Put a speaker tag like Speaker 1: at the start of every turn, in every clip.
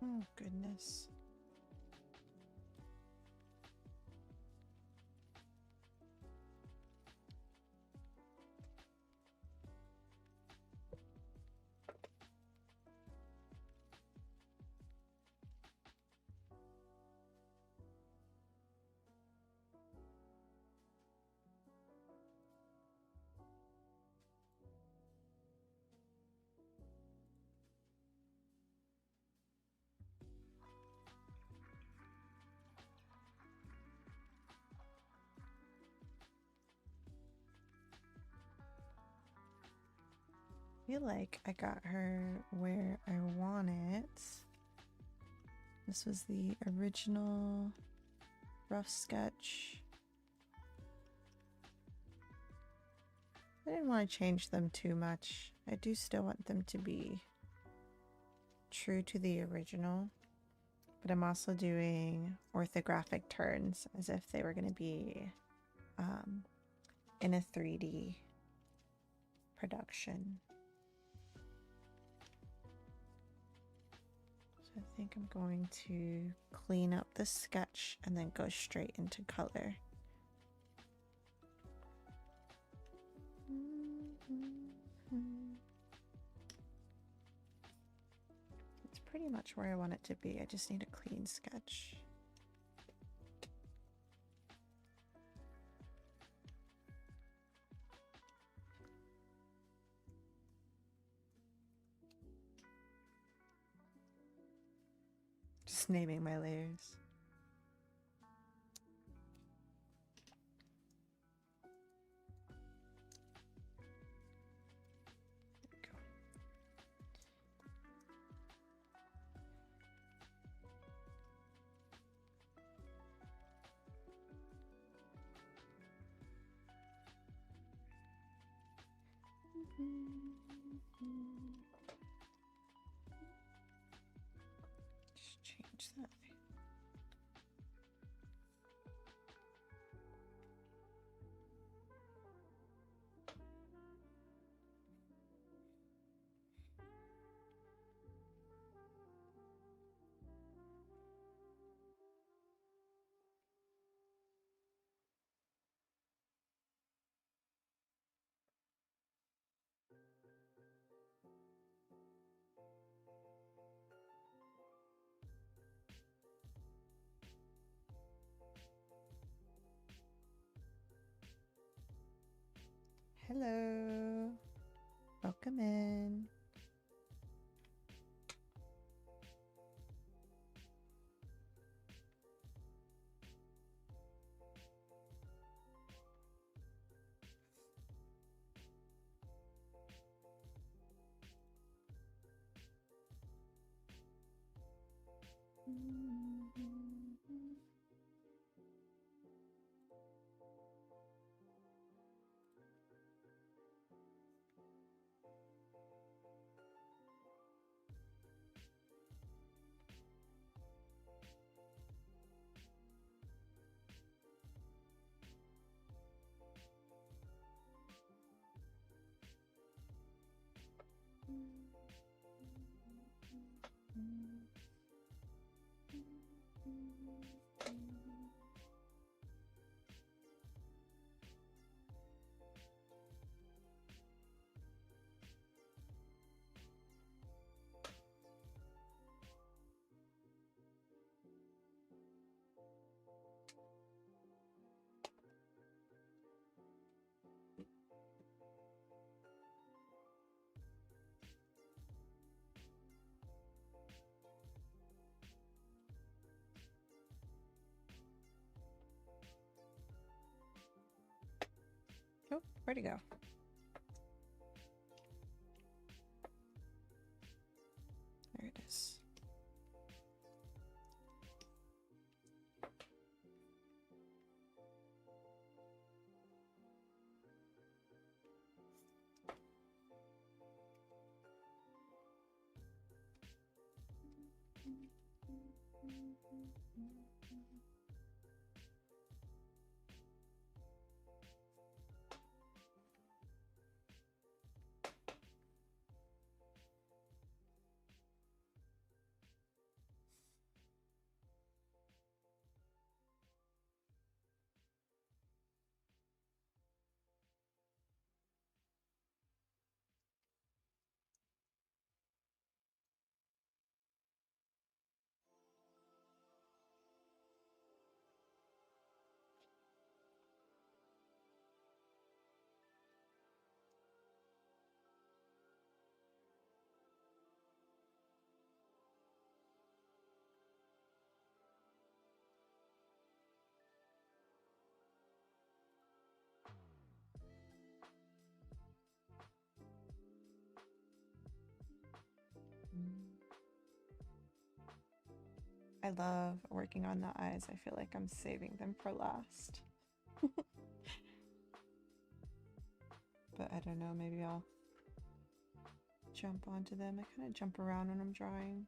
Speaker 1: Oh, goodness. I feel like I got her where I want it. This was the original rough sketch. I didn't want to change them too much. I do still want them to be true to the original, but I'm also doing orthographic turns as if they were going to be in a 3D production. So I think I'm going to clean up the sketch and then go straight into color. It's pretty much where I want it to be. I just need a clean sketch. Just naming my layers. Just change that. Hello, welcome in. Oh, where'd it go? There it is. I love working on the eyes. I feel like I'm saving them for last. But I don't know, maybe I'll jump onto them. I kind of jump around when I'm drawing.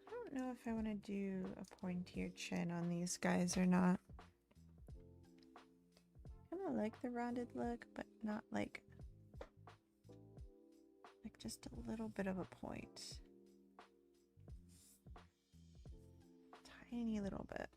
Speaker 1: I don't know if I want to do a pointier chin on these guys or not. I kind of like the rounded look, but not like just a little bit of a point. Tiny little bit.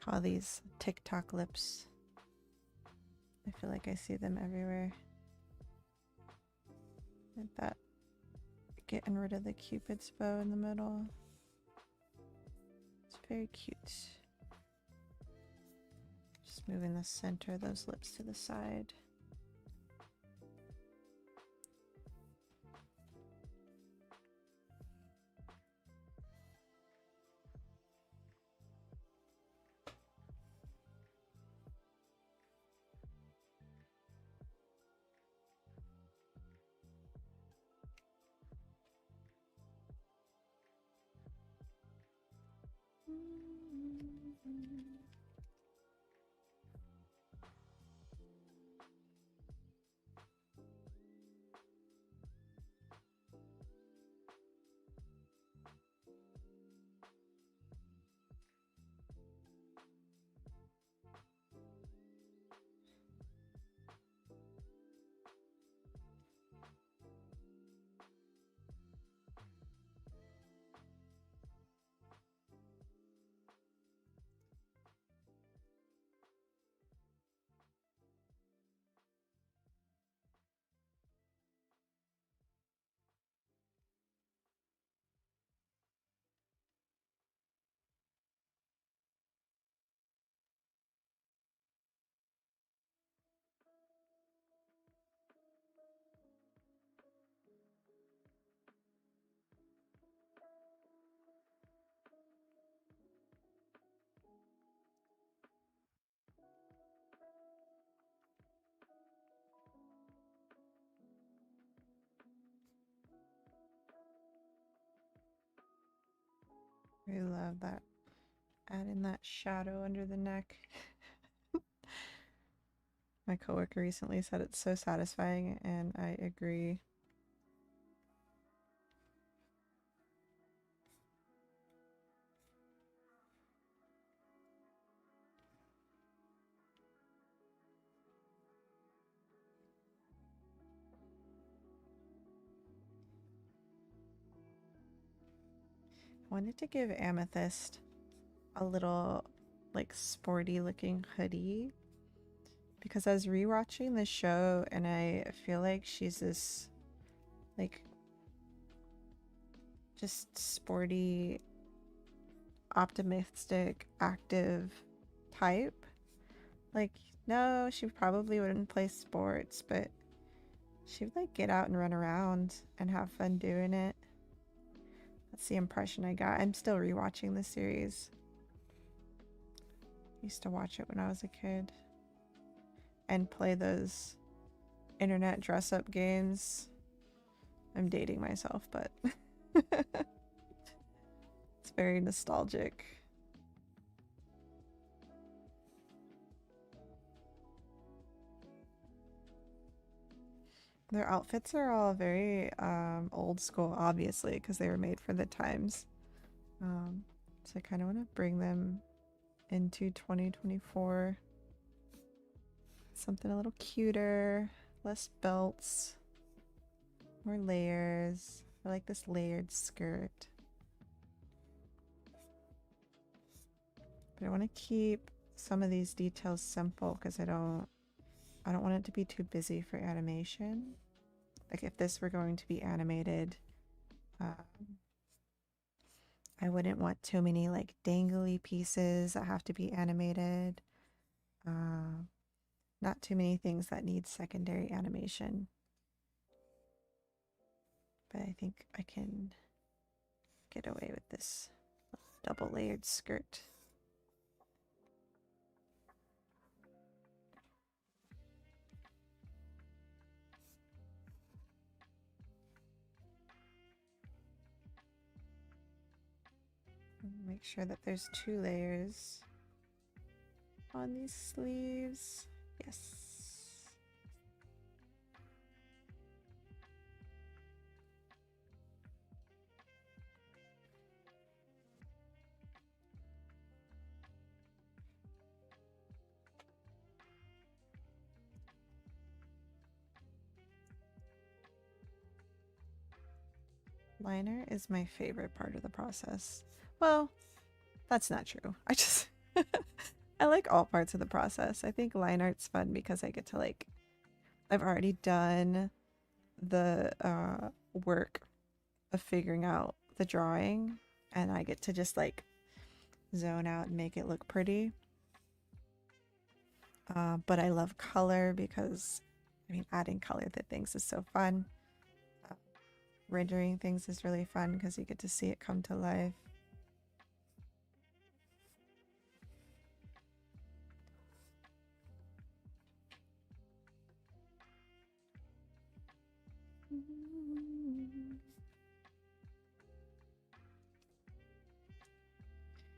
Speaker 1: Call these TikTok lips. I feel like I see them everywhere. Like that. Getting rid of the Cupid's bow in the middle. It's very cute. Just moving the center of those lips to the side. I love that. Adding that shadow under the neck. My coworker recently said it's so satisfying, and I agree. I wanted to give Amethyst a little like sporty looking hoodie because I was rewatching the show and I feel like she's this like just sporty, optimistic, active type. Like, no, she probably wouldn't play sports, but she would like get out and run around and have fun doing it. That's the impression I got. I'm still rewatching the series. Used to watch it when I was a kid and play those internet dress up games. I'm dating myself, but it's very nostalgic. Their outfits are all very old school, obviously, because they were made for the times. So I kind of want to bring them into 2024. Something a little cuter, less belts, more layers. I like this layered skirt. But I want to keep some of these details simple because I don't want it to be too busy for animation. Like if this were going to be animated, I wouldn't want too many like dangly pieces that have to be animated. Not too many things that need secondary animation. but I think I can get away with this double layered skirt. Make sure that there's 2 layers on these sleeves. Yes. Liner is my favorite part of the process. Well, that's not true. I like all parts of the process. I think line art's fun because I get to like, I've already done the work of figuring out the drawing, and I get to just like zone out and make it look pretty. But I love color because, I mean, adding color to things is so fun. Rendering things is really fun because you get to see it come to life.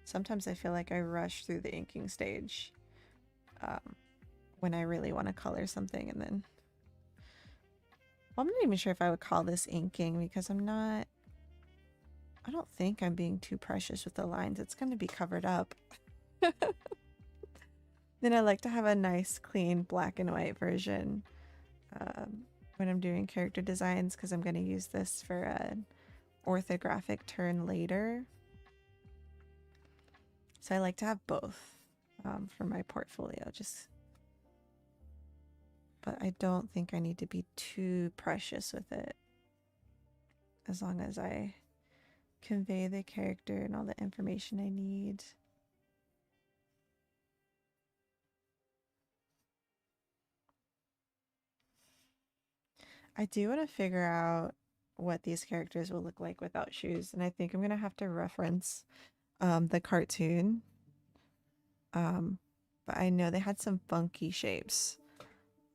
Speaker 1: Sometimes I feel like I rush through the inking stage when I really want to color something, and then, well, I'm not even sure if I would call this inking because I don't think I'm being too precious with the lines. It's going to be covered up. Then I like to have a nice, clean black and white version when I'm doing character designs, because I'm going to use this for an orthographic turn later. So I like to have both for my portfolio, but I don't think I need to be too precious with it, as long as I convey the character and all the information I need. I do want to figure out what these characters will look like without shoes, and I think I'm going to have to reference the cartoon. But I know they had some funky shapes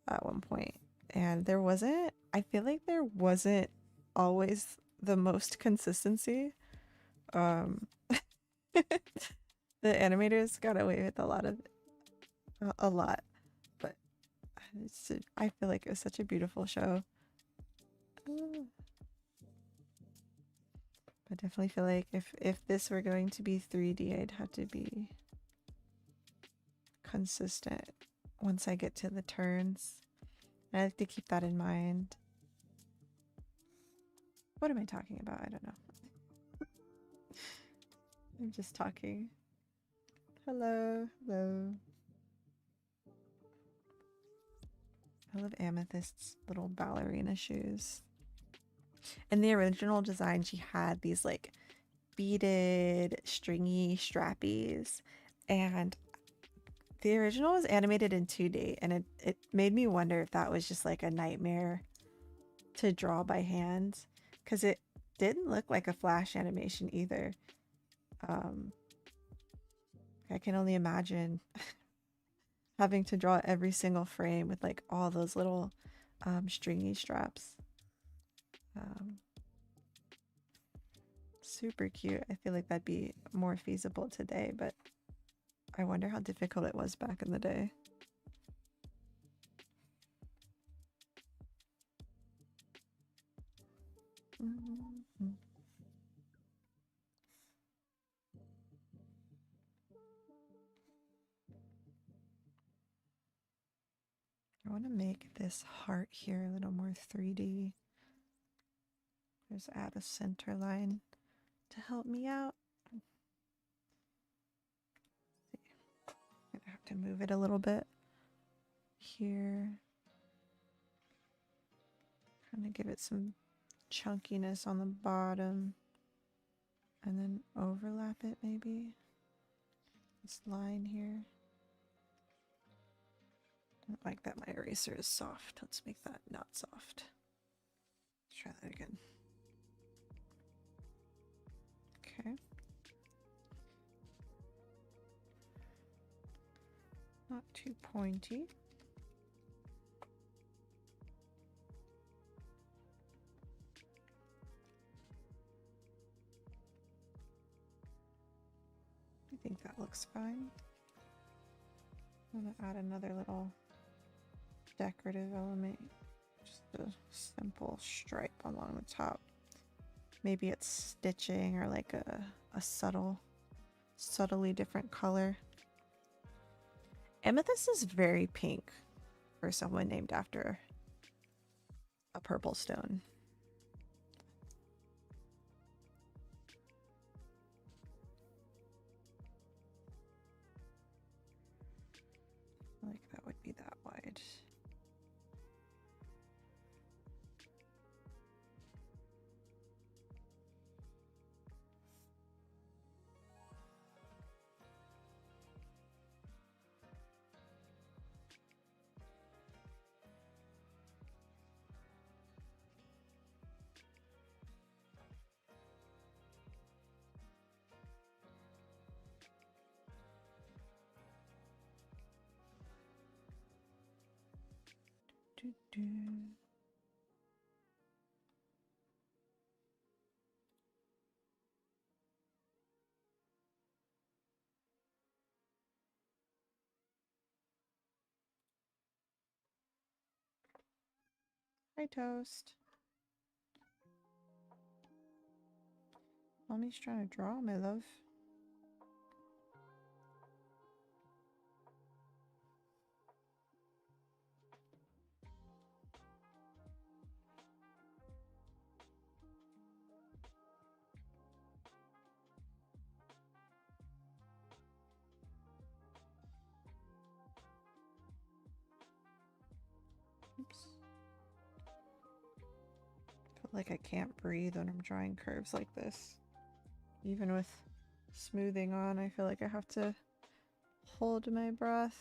Speaker 1: at one point, and I feel like there wasn't always the most consistency. Um, the animators got away with a lot, but I feel like it was such a beautiful show. I definitely feel like if this were going to be 3D, I'd have to be consistent once I get to the turns. I like to keep that in mind. What am I talking about? I don't know. I'm just talking. Hello, hello. I love Amethyst's little ballerina shoes. In the original design, she had these like beaded, stringy strappies, and the original was animated in 2D, and it made me wonder if that was just like a nightmare to draw by hand, because it didn't look like a flash animation either. I can only imagine having to draw every single frame with like all those little stringy straps. Super cute. I feel like that'd be more feasible today, but I wonder how difficult it was back in the day. I want to make this heart here a little more 3D. Just add a center line to help me out. I'm gonna have to move it a little bit here. Trying to give it some chunkiness on the bottom, and then overlap it maybe. This line here. I don't like that my eraser is soft. Let's make that not soft. Let's try that again. pointy. I think that looks fine. I'm gonna add another little decorative element, just a simple stripe along the top. Maybe it's stitching or like a subtly different color. Amethyst is very pink for someone named after a purple stone. Like that would be that wide. Do, do. Hi, Toast. Mommy's trying to draw, my love. Oops. Feel like I can't breathe when I'm drawing curves like this. Even with smoothing on, I feel like I have to hold my breath.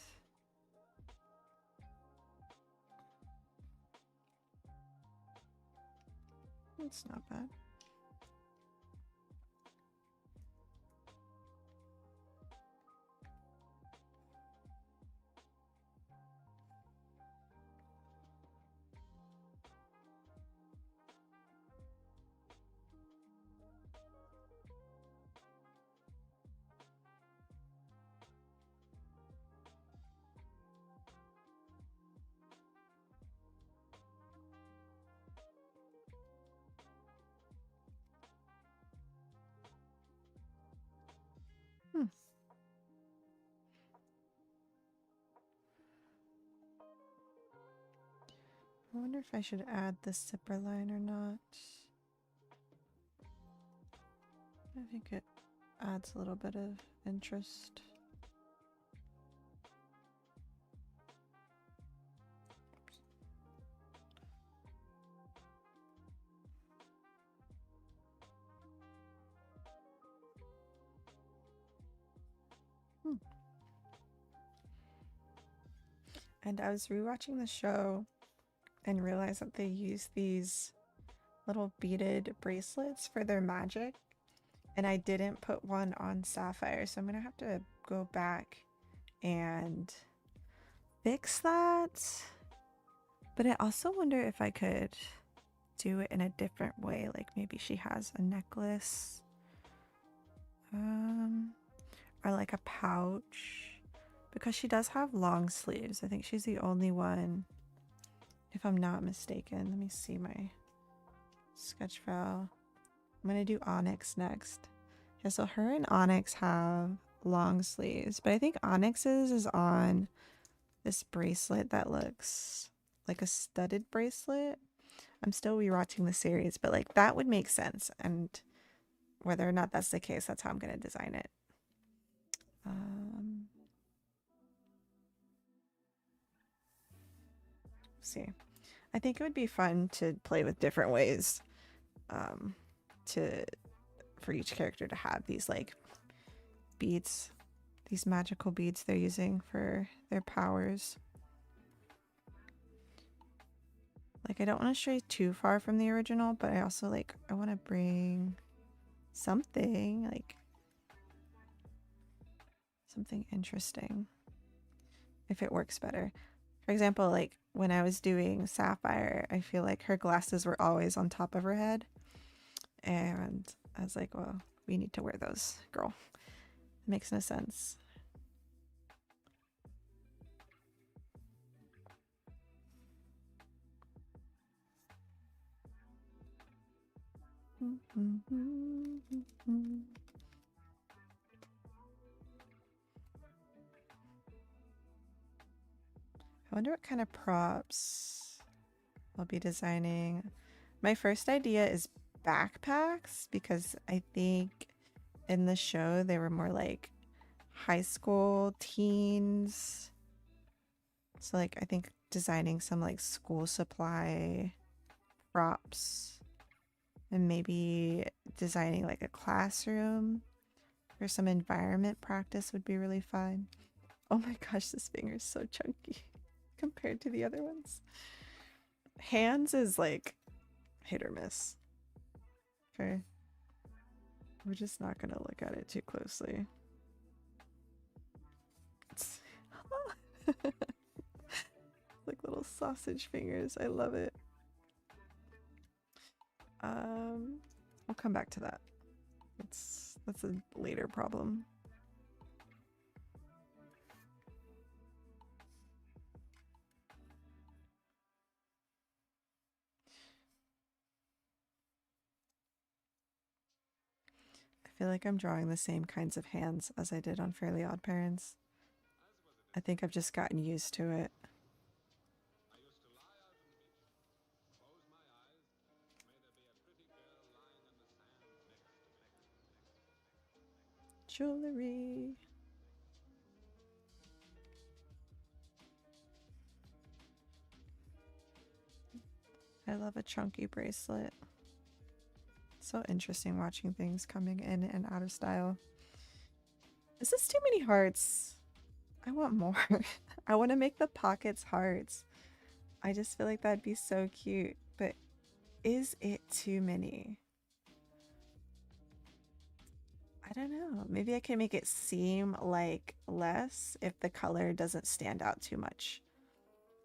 Speaker 1: It's not bad. I wonder if I should add the zipper line or not. I think it adds a little bit of interest. And I was rewatching the show and realized that they use these little beaded bracelets for their magic. And I didn't put one on Sapphire, so I'm gonna have to go back and fix that. But I also wonder if I could do it in a different way. Like maybe she has a necklace. Or like a pouch. Because she does have long sleeves. I think she's the only one, if I'm not mistaken. Let me see my sketch file. I'm gonna do Onyx next. Yeah, so her and Onyx have long sleeves, but I think Onyx's is on this bracelet that looks like a studded bracelet. I'm still rewatching the series, but like that would make sense. And whether or not that's the case, that's how I'm gonna design it. See, I think it would be fun to play with different ways for each character to have these like beads, these magical beads they're using for their powers. Like I don't want to stray too far from the original, but I also like I want to bring something like something interesting. if it works better. For example, like when I was doing Sapphire, I feel like her glasses were always on top of her head. And I was like, well, we need to wear those, girl. Makes no sense. I wonder what kind of props I'll be designing. My first idea is backpacks because I think in the show they were more like high school teens. So like I think designing some like school supply props and maybe designing like a classroom or some environment practice would be really fun. Oh my gosh, this finger is so chunky compared to the other ones. Hands is like hit or miss. Okay. We're just not gonna look at it too closely. Like little sausage fingers. I love it. I'll come back to that. That's a later problem. I feel like I'm drawing the same kinds of hands as I did on Fairly Odd Parents. I think I've just gotten used to it. Jewelry. I love a chunky bracelet. So interesting watching things coming in and out of style. Is this too many hearts? I want more. I want to make the pockets hearts. I just feel like that'd be so cute. But is it too many? I don't know. Maybe I can make it seem like less if the color doesn't stand out too much.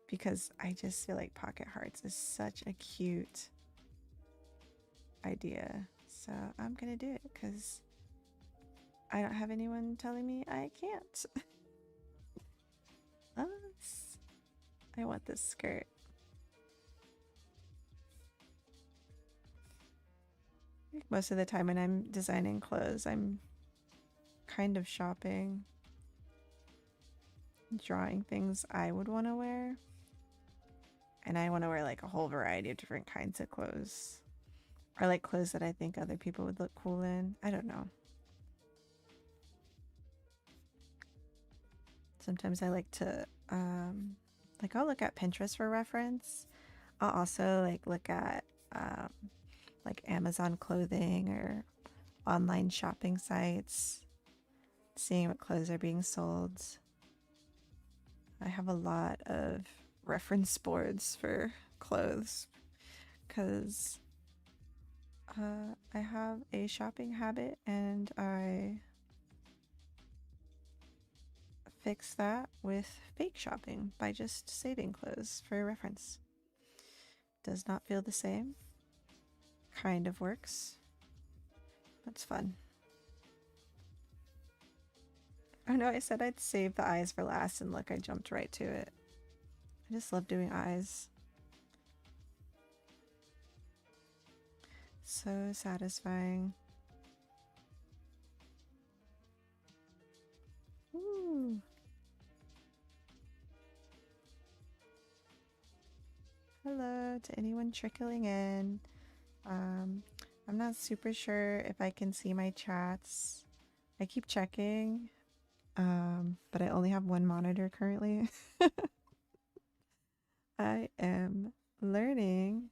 Speaker 1: Because I just feel like pocket hearts is such a cute idea. So I'm gonna do it because I don't have anyone telling me I can't. I want this skirt. Most of the time when I'm designing clothes, I'm kind of shopping, drawing things I would want to wear. And I want to wear like a whole variety of different kinds of clothes. Or like clothes that I think other people would look cool in. I don't know. Sometimes I like to, like I'll look at Pinterest for reference. I'll also like look at like Amazon clothing or online shopping sites, seeing what clothes are being sold. I have a lot of reference boards for clothes because I have a shopping habit and I fix that with fake shopping by just saving clothes for reference. Does not feel the same. Kind of works. That's fun. Oh no, I said I'd save the eyes for last and look, I jumped right to it. I just love doing eyes. So satisfying. Ooh. Hello to anyone trickling in. I'm not super sure if I can see my chats. I keep checking, but I only have one monitor currently. I am learning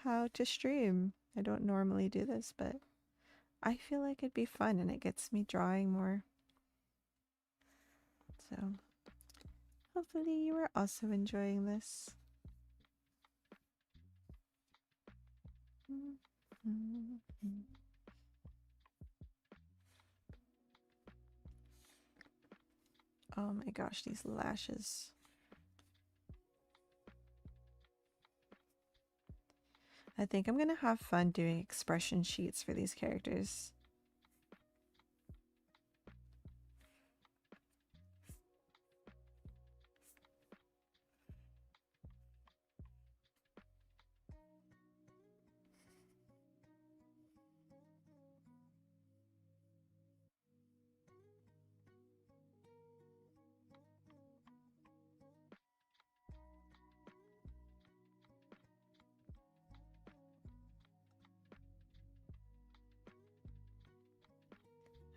Speaker 1: how to stream. I don't normally do this, but I feel like it'd be fun and it gets me drawing more. So hopefully you are also enjoying this. Oh my my gosh, these lashes. I think I'm gonna have fun doing expression sheets for these characters.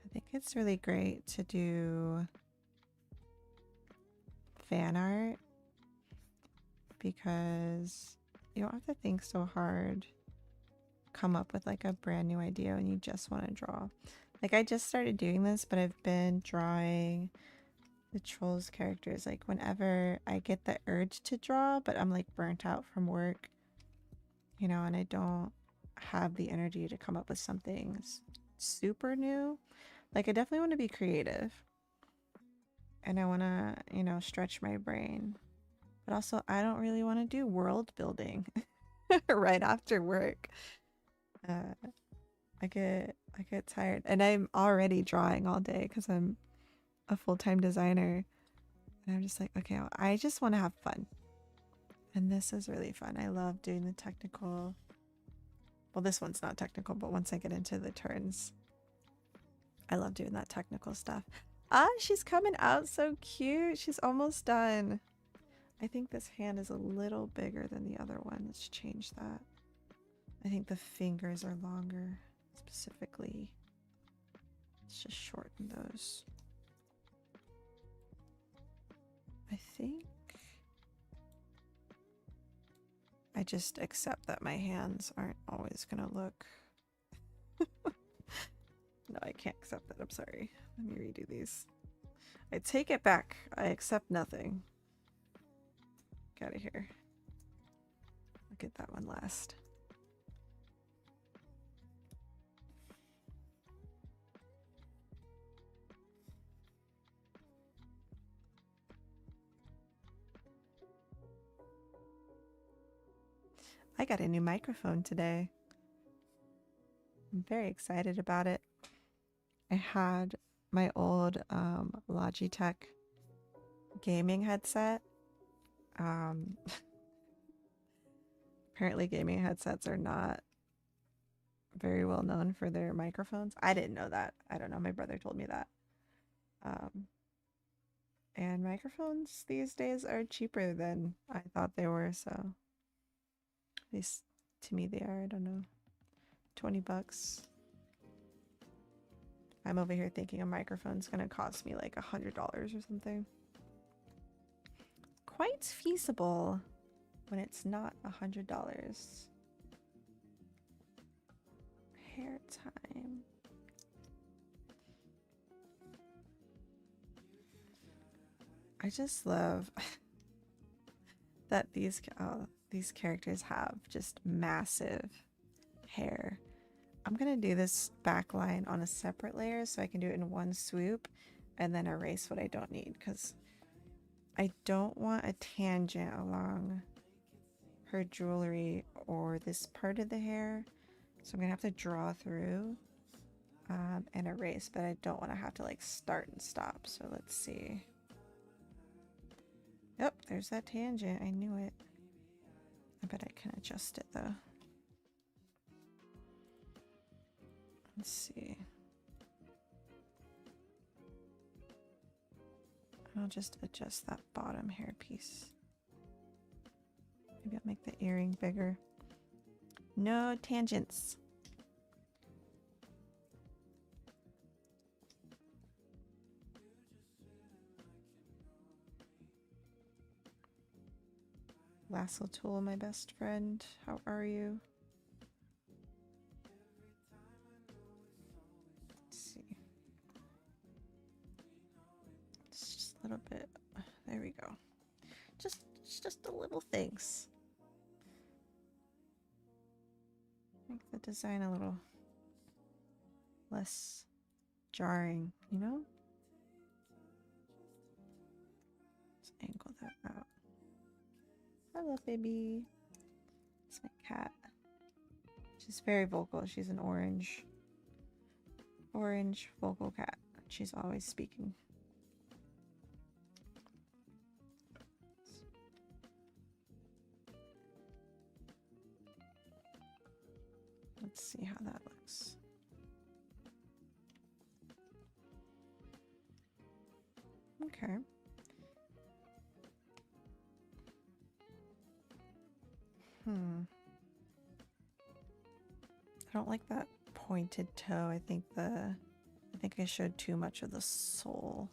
Speaker 1: I think it's really great to do fan art because you don't have to think so hard, come up with like a brand new idea when you just want to draw. Like I just started doing this, but I've been drawing the Trollz characters like whenever I get the urge to draw, but I'm like burnt out from work, you know, and I don't have the energy to come up with something super new. Like I definitely want to be creative and I want to, you know, stretch my brain. But also I don't really want to do world building right after work. I get tired and I'm already drawing all day cuz I'm a full-time designer. And I'm just like, okay, I just want to have fun. And this is really fun. I love doing the technical. Well, this one's not technical, but once I get into the turns, I love doing that technical stuff. Ah, she's coming out so cute. She's almost done. I think this hand is a little bigger than the other one. Let's change that. I think the fingers are longer, specifically. Let's just shorten those. I think I just accept that my hands aren't always gonna look. No, I can't accept that. I'm sorry. Let me redo these. I take it back. I accept nothing. Get out of here. I'll get that one last. I got a new microphone today. I'm very excited about it. I had my old Logitech gaming headset. Apparently gaming headsets are not very well known for their microphones. I didn't know that. I don't know. My brother told me that. And microphones these days are cheaper than I thought they were, so at least to me they are. I don't know. 20 bucks. I'm over here thinking a microphone's gonna cost me like $100 or something. Quite feasible when it's not $100. Hair time. I just love that these characters have just massive hair. I'm gonna do this backline on a separate layer so I can do it in one swoop and then erase what I don't need, because I don't want a tangent along her jewelry or this part of the hair. So I'm gonna have to draw through and erase, but I don't want to have to like start and stop. So let's see. Yep, there's that tangent. I knew it. I bet I can adjust it though. Let's see. I'll just adjust that bottom hair piece. Maybe I'll make the earring bigger. No tangents. Lasso tool, my best friend. How are you? Let's see. It's just a little bit. There we go. Just the little things. Make the design a little less jarring, you know? angle that out. Hello, baby. It's my cat. She's very vocal. She's an orange vocal cat. She's always speaking. Let's see how that looks. Okay. I don't like that pointed toe. I think I showed too much of the sole.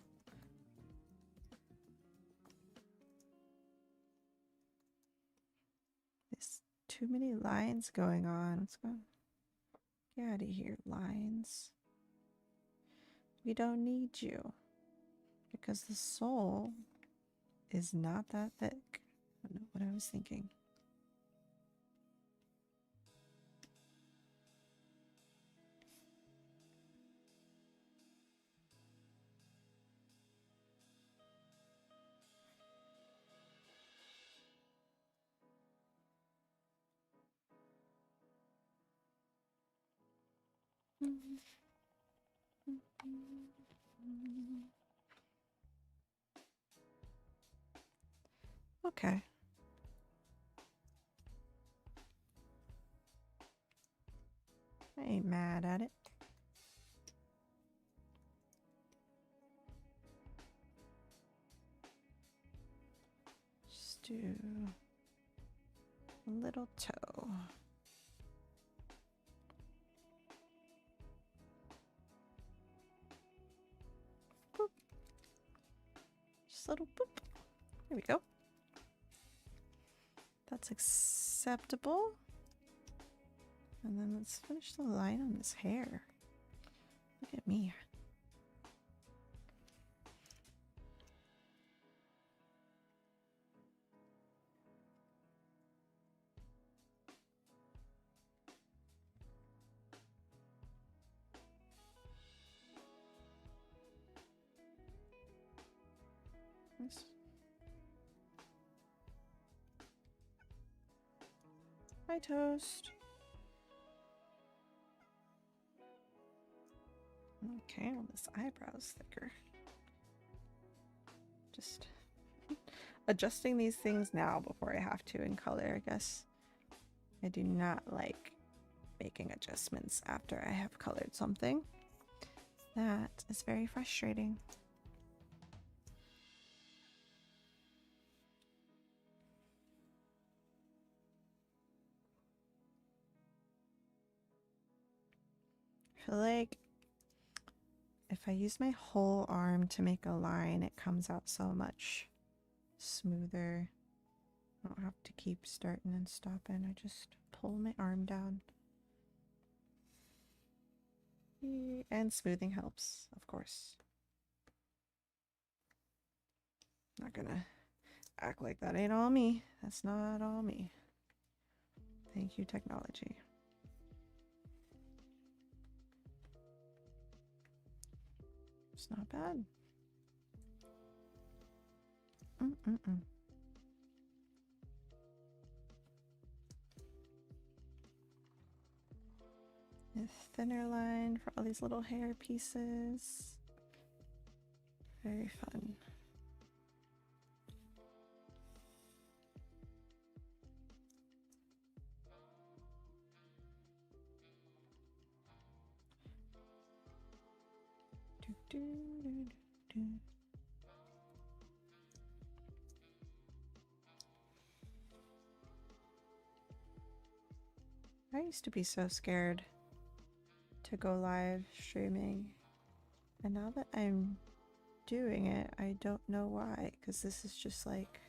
Speaker 1: There's too many lines going on. Let's go. Get out of here, lines. We don't need you. Because the sole is not that thick. I don't know what I was thinking. Okay. I ain't mad at it. Just do a little toe. Boop. Just a little boop. There we go. That's acceptable. And then let's finish the line on this hair. Look at me. Nice. Hi, Toast. Okay, well, this eyebrow's thicker. Just adjusting these things now before I have to in color, I guess. I do not like making adjustments after I have colored something. That is very frustrating. I feel like if I use my whole arm to make a line, it comes out so much smoother. I don't have to keep starting and stopping. I just pull my arm down. And smoothing helps, of course. Not gonna act like that ain't all me. That's not all me. Thank you, technology. It's not bad. A thinner line for all these little hair pieces. Very fun. I used to be so scared to go live streaming, and now that I'm doing it, I don't know why, because this is just like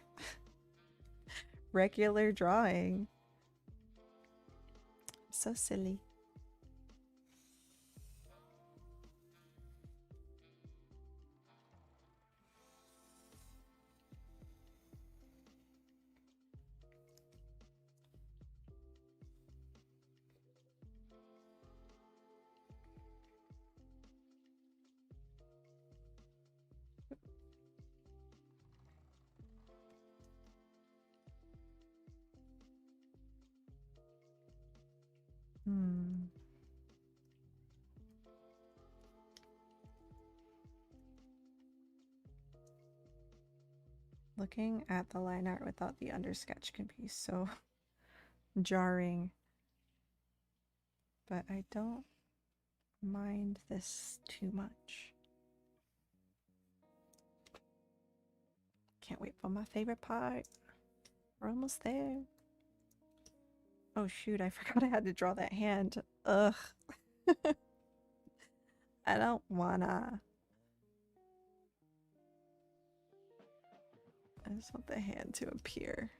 Speaker 1: regular drawing. So silly. Looking at the line art without the undersketch can be so jarring. But I don't mind this too much. Can't wait for my favorite part. We're almost there. Oh shoot, I forgot I had to draw that hand. Ugh. I don't wanna. I just want the hand to appear.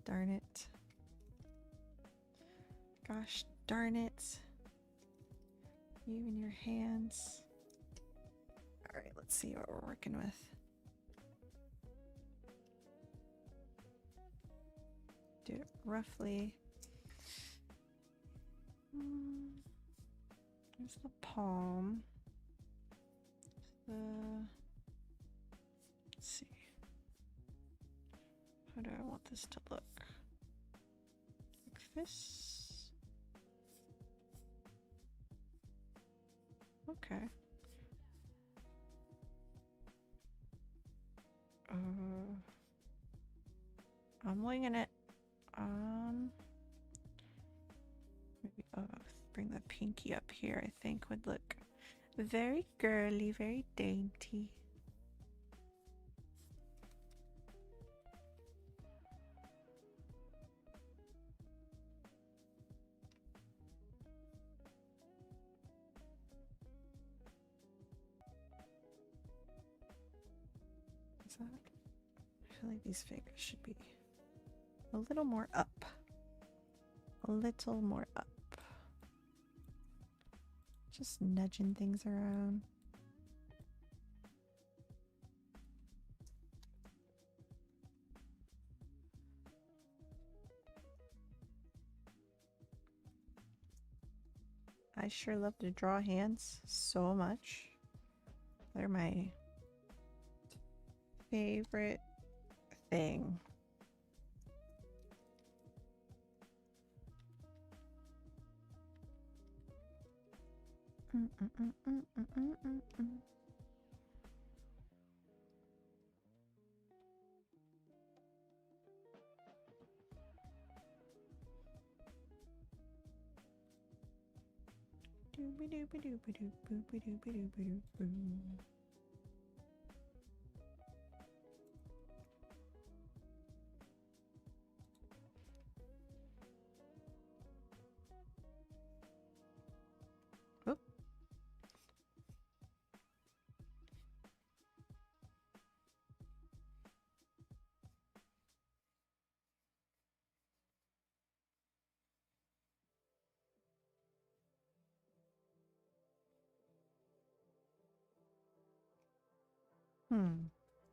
Speaker 1: Darn it. Gosh darn it. You and your hands. Alright, let's see what we're working with. Do it roughly. There's the palm. Let's see. How do I want this to look? Like this? Okay. I'm winging it. Maybe bring the pinky up here, I think would look very girly, very dainty. Is that? I feel like these fingers should be a little more up. A little more up. Just nudging things around. I sure love to draw hands so much. They're my favorite thing. Oop.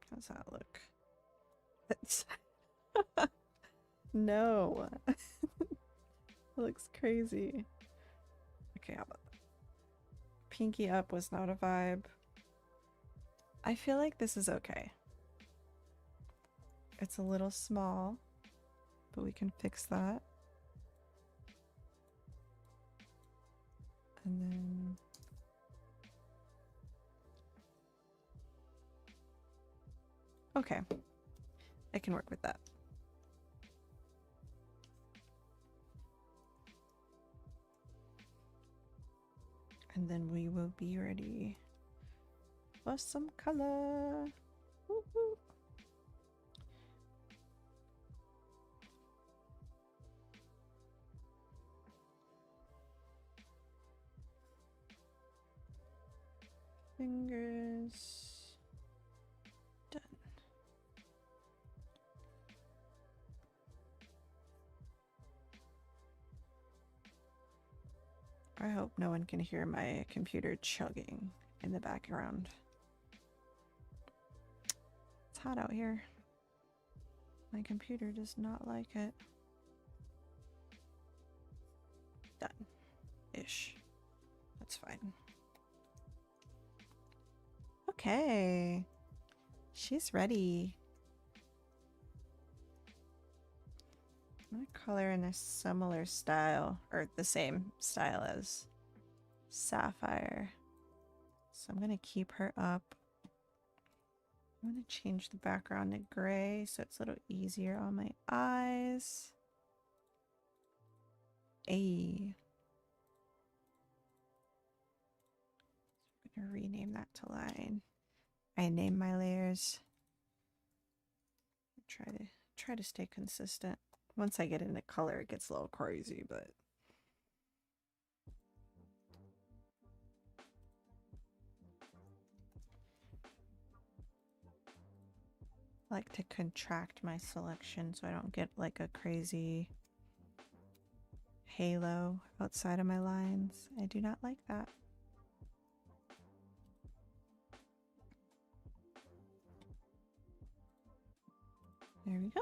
Speaker 1: How's that look? No. It looks crazy. Okay, how about that? Pinky up was not a vibe. I feel like this is okay. It's a little small, but we can fix that. And then okay, I can work with that. And then we will be ready for some color. Woo-hoo. Fingers done. I hope no one can hear my computer chugging in the background. It's hot out here. My computer does not like it. Done. Ish. That's fine. Okay. She's ready. I'm gonna color in a similar style, or the same style as Sapphire. So I'm gonna keep her up. I'm going to change the background to gray so it's a little easier on my eyes. I'm going to rename that to line. I name my layers. Try to stay consistent. Once I get into color, it gets a little crazy, but I like to contract my selection so I don't get like a crazy halo outside of my lines. I do not like that. There we go.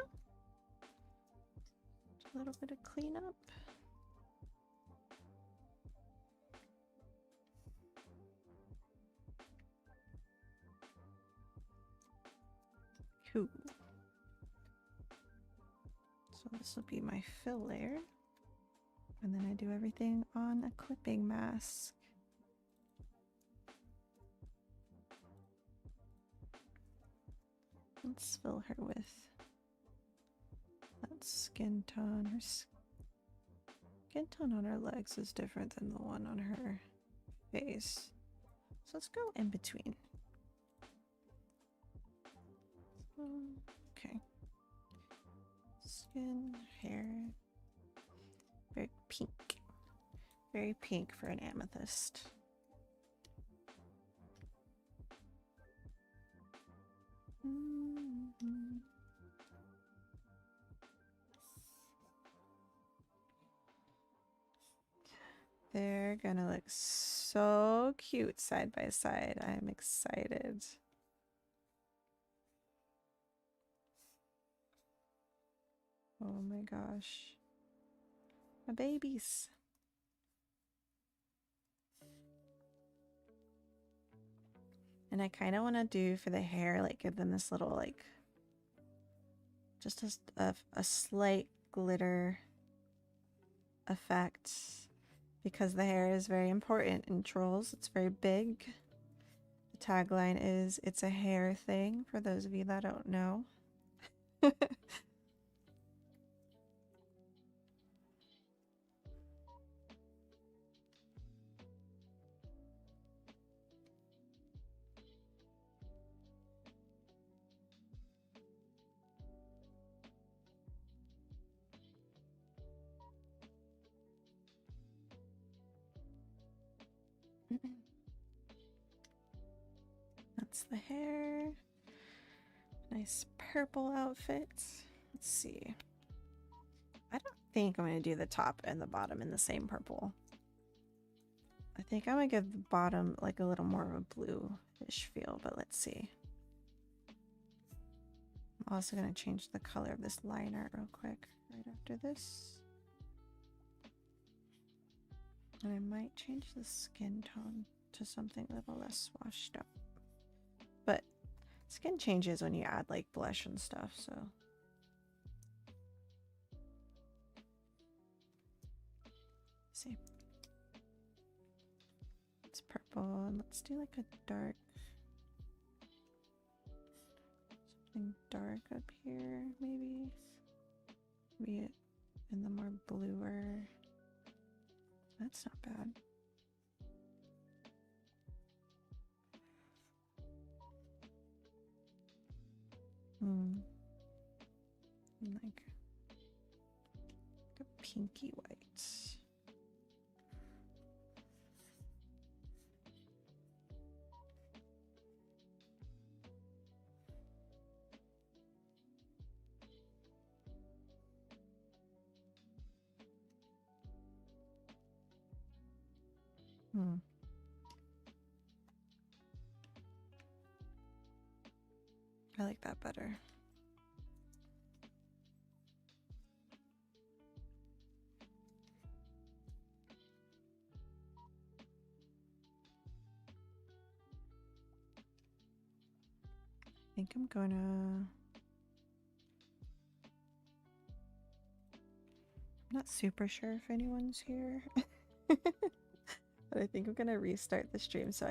Speaker 1: A little bit of cleanup. Cool. So this will be my fill layer. And then I do everything on a clipping mask. Let's fill her with that skin tone. Her skin tone on her legs is different than the one on her face. So let's go in between. Okay. Skin, hair. Very pink. Very pink for an amethyst. They're gonna look so cute side by side. I'm excited. Oh my gosh. My babies. And I kind of want to do for the hair, like give them this little like, just a slight glitter effect. Because the hair is very important in Trollz. It's very big. The tagline is, it's a hair thing, for those of you that don't know. That's the hair. Nice purple outfit. Let's see. I don't think I'm going to do the top and the bottom in the same purple. I think I'm going to give the bottom like a little more of a blue-ish feel, but let's see. I'm also going to change the color of this line art real quick right after this. And I might change the skin tone to something a little less washed up. But skin changes when you add like blush and stuff, so. Let's see. It's purple, and let's do like a dark, something dark up here, maybe. Maybe it in the more bluer. That's not bad. Like a pinky white. I like that better. I think I'm gonna... I'm not super sure if anyone's here. But I think I'm gonna restart the stream so I